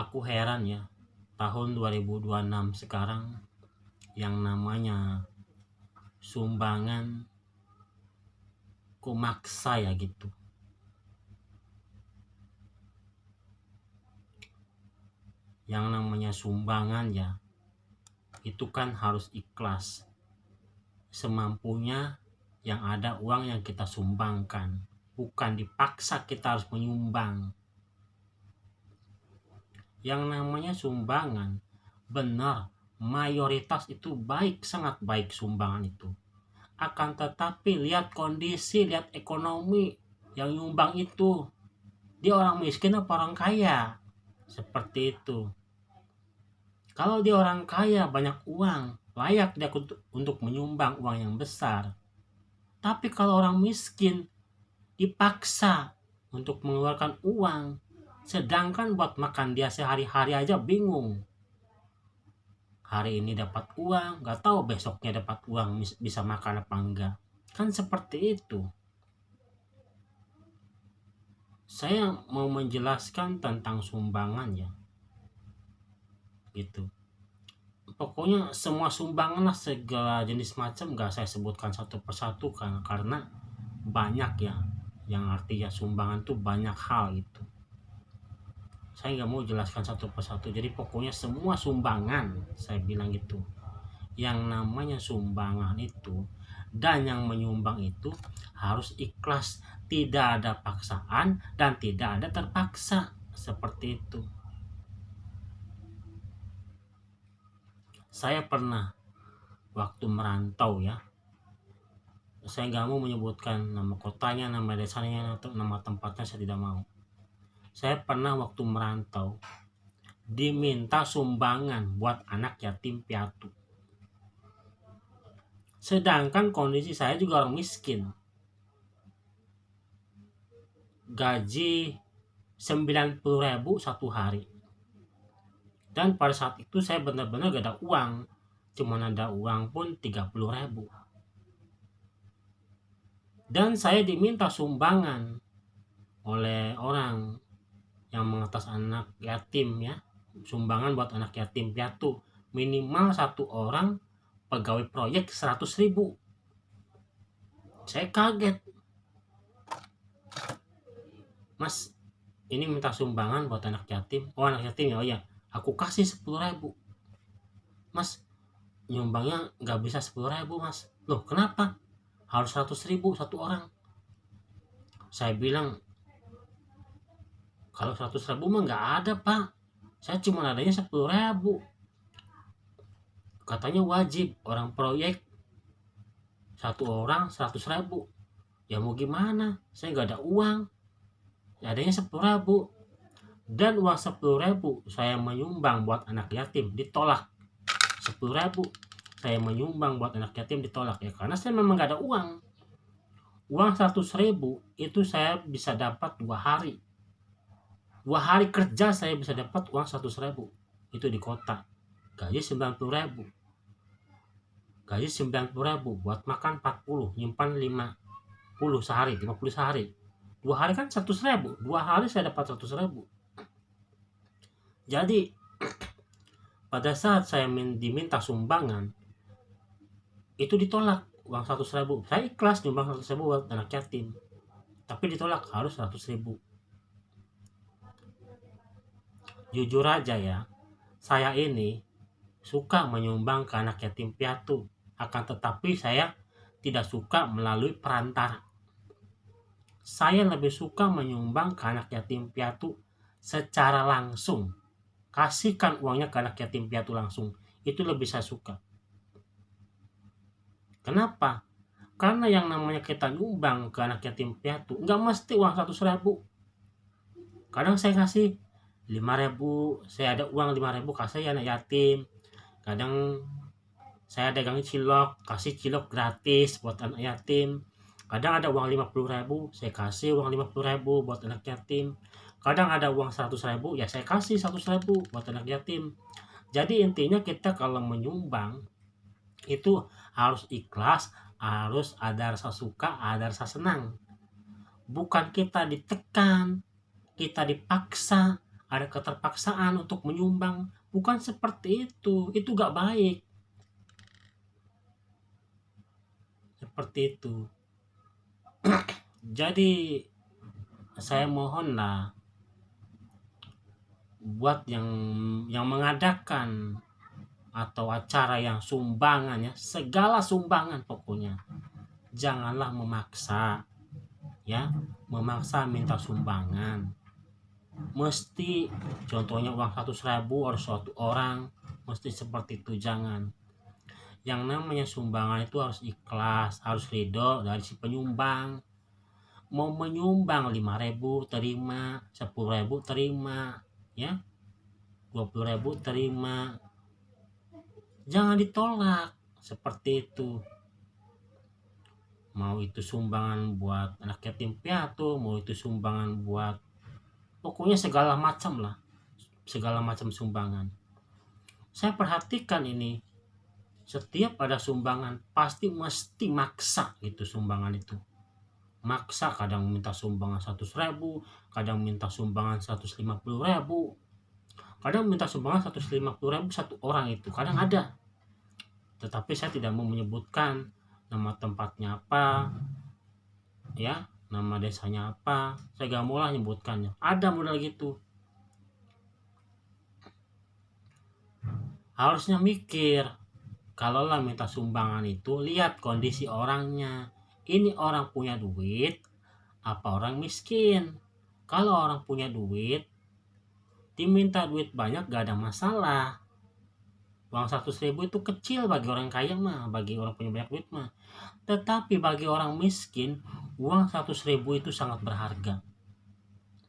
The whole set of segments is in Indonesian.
Aku heran ya, tahun 2026 sekarang yang namanya sumbangan kok maksa ya gitu. Yang namanya sumbangan ya, itu kan harus ikhlas. Semampunya yang ada uang yang kita sumbangkan, bukan dipaksa kita harus menyumbang. Yang namanya sumbangan, benar, mayoritas itu baik, sangat baik sumbangan itu. Akan tetapi lihat kondisi, lihat ekonomi yang nyumbang itu. Dia orang miskin apa orang kaya? Seperti itu. Kalau dia orang kaya, banyak uang, layak dia untuk menyumbang uang yang besar. Tapi kalau orang miskin, dipaksa untuk mengeluarkan uang. Sedangkan buat makan dia sehari-hari aja bingung. Hari ini dapat uang, gak tahu besoknya dapat uang bisa makan apa enggak. Kan seperti itu. Saya mau menjelaskan tentang sumbangan ya. Gitu. Pokoknya semua sumbangan lah, segala jenis macam gak saya sebutkan satu persatu kan, karena banyak ya. Yang artinya sumbangan tuh banyak hal gitu. Saya nggak mau jelaskan satu persatu. Jadi pokoknya semua sumbangan, saya bilang gitu. Yang namanya sumbangan itu dan yang menyumbang itu harus ikhlas, tidak ada paksaan dan tidak ada terpaksa, seperti itu. Saya pernah waktu merantau ya, saya nggak mau menyebutkan nama kotanya, nama desanya, atau nama tempatnya, saya tidak mau. Saya pernah waktu merantau diminta sumbangan buat anak yatim piatu. Sedangkan kondisi saya juga orang miskin. Gaji 90.000 satu hari. Dan pada saat itu saya benar-benar gak ada uang. Cuman ada uang pun 30.000. Dan saya diminta sumbangan oleh orang yang mengatas anak yatim ya. Sumbangan buat anak yatim piatu. Minimal satu orang pegawai proyek 100.000. Saya kaget. Mas, ini minta sumbangan buat anak yatim. Oh, anak yatim ya, oh ya, aku kasih 10.000. Mas, nyumbangnya nggak bisa 10.000 mas. Loh kenapa? Harus 100.000 satu orang. Saya bilang, kalau 100.000 mah nggak ada pak. Saya cuma adanya 10.000. Katanya wajib orang proyek satu orang 100.000. Ya mau gimana? Saya nggak ada uang. Adanya 10.000. Dan uang 10.000 saya menyumbang buat anak yatim ditolak. 10.000 saya menyumbang buat anak yatim ditolak ya, karena saya memang gak ada uang. Uang 100.000 itu saya bisa dapat 2 hari. 2 hari kerja saya bisa dapat uang 100.000. Itu di kota. Gaji 90.000. Gaji 90.000 buat makan 40, nyimpan 50 sehari, 50 sehari. 2 hari kan 100.000. 2 hari saya dapat 100.000. Jadi pada saat saya diminta sumbangan, itu ditolak uang 100.000. Saya ikhlas nyumbang 100.000 buat anak yatim, tapi ditolak harus 100.000. Jujur aja ya, saya ini suka menyumbang ke anak yatim piatu, akan tetapi saya tidak suka melalui perantara. Saya lebih suka menyumbang ke anak yatim piatu secara langsung. Kasihkan uangnya ke anak yatim piatu langsung. Itu lebih saya suka. Kenapa? Karena yang namanya kita nyumbang ke anak yatim piatu nggak mesti uang 100.000. Kadang saya kasih 5.000, saya ada uang 5.000 kasih anak yatim. Kadang saya dagang cilok, kasih cilok gratis buat anak yatim. Kadang ada uang 50.000, saya kasih uang 50.000 buat anak yatim. Kadang ada uang 100.000, ya saya kasih 100.000 buat anak yatim. Jadi intinya kita kalau menyumbang itu harus ikhlas, harus ada rasa suka, ada rasa senang. Bukan kita ditekan, kita dipaksa, ada keterpaksaan untuk menyumbang. Bukan seperti itu gak baik. Seperti itu. Jadi saya mohonlah buat yang mengadakan atau acara yang sumbangan ya, segala sumbangan pokoknya, janganlah memaksa ya, memaksa minta sumbangan. Mesti contohnya uang 100.000 harus suatu orang, mesti seperti itu. Jangan. Yang namanya sumbangan itu harus ikhlas, harus ridho dari si penyumbang. Mau menyumbang 5.000 terima, 10.000 terima ya, 20.000 terima, jangan ditolak. Seperti itu. Mau itu sumbangan buat anak yatim piatu, mau itu sumbangan buat, pokoknya segala macam lah, segala macam sumbangan. Saya perhatikan ini, setiap ada sumbangan pasti mesti maksa gitu. Sumbangan itu maksa, kadang minta sumbangan 100.000, kadang minta sumbangan 150.000, kadang minta sumbangan 150.000 satu orang itu, kadang ada. Tetapi saya tidak mau menyebutkan nama tempatnya apa ya, nama desanya apa, saya gak mau lah nyebutkannya. Ada modal gitu. Harusnya mikir, kalau lah minta sumbangan itu lihat kondisi orangnya. Ini orang punya duit apa orang miskin? Kalau orang punya duit, diminta duit banyak gak ada masalah. Uang 100.000 itu kecil bagi orang kaya mah, bagi orang punya banyak duit mah. Tetapi bagi orang miskin, uang 100.000 itu sangat berharga.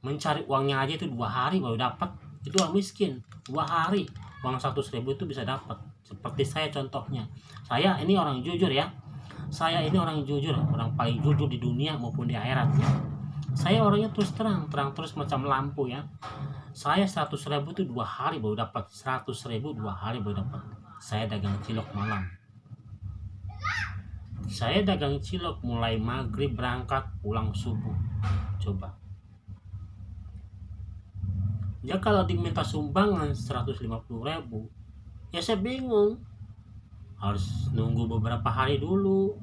Mencari uangnya aja itu 2 hari baru dapat. Itu orang miskin, 2 hari uang 100.000 itu bisa dapat. Seperti saya contohnya. Saya ini orang jujur ya. Saya ini orang jujur, orang paling jujur di dunia maupun di akhirat ya. Saya orangnya terus terang terus macam lampu ya. Saya 100.000 itu 2 hari baru dapat. 100.000 2 hari baru dapat. Saya dagang cilok malam. Saya dagang cilok mulai maghrib berangkat, pulang subuh. Coba. Ya kalau diminta sumbangan 150.000, ya saya bingung. Harus nunggu beberapa hari dulu.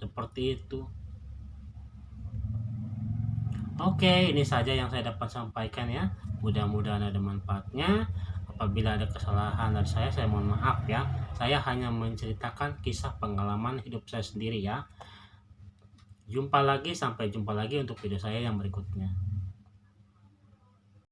Seperti itu. Oke, ini saja yang saya dapat sampaikan ya. Mudah-mudahan ada manfaatnya. Apabila ada kesalahan dari saya mohon maaf ya. Saya hanya menceritakan kisah pengalaman hidup saya sendiri ya. Sampai jumpa lagi untuk video saya yang berikutnya.